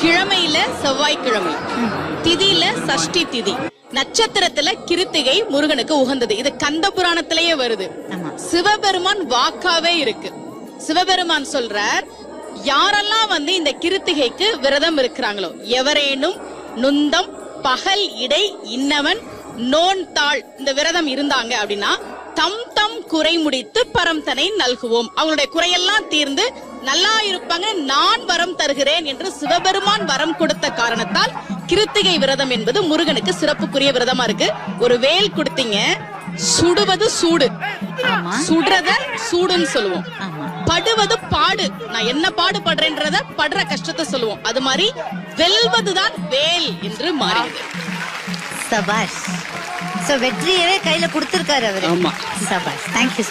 கிழமையில செவ்வாய்க்கிழமை, திதியில சஷ்டி திதி, நட்சத்திரத்துல கிருத்திகை முருகனுக்கு உகந்தது. இது கந்த புராணத்திலேயே வருது. சிவபெருமான் வாக்காவே இருக்கு. சிவபெருமான் சொல்றார், யாரெல்லாம் இந்த கிருத்திகைக்கு விரதம் இருக்கிறாங்களோ, எவரேனும் நுந்தம் பகல் இடை இன்னவன் நோன் தாள் இந்த விரதம் இருந்தாங்க அப்படின்னா தம் தம் குறை முடித்து பரம் தனை நல்குவோம். அவங்களுடைய குறையெல்லாம் தீர்ந்து நல்லா இருப்பாங்க, நான் வரம் தருகிறேன் என்று சிவபெருமான் வரம் கொடுத்த காரணத்தால் கிருத்திகை விரதம் என்பது முருகனுக்கு சிறப்புக்குரிய விரதமா இருக்கு. ஒரு வேல் கொடுத்தீங்க, சுடுவது சூடு, சுடுறத சூடுன்னு சொல்லுவோம், படுவது பாடு, நான் என்ன பாடுபடுறேன்றத படுற கஷ்டத்தை சொல்லுவோம். அது மாதிரி வெல்வதுதான் வேல் என்று மாறியது. சபாஷ். சோ வெற்றியவே கையில கொடுத்திருக்காரு அவரு. ஆமா. சபாஷ். தேங்க்யூ.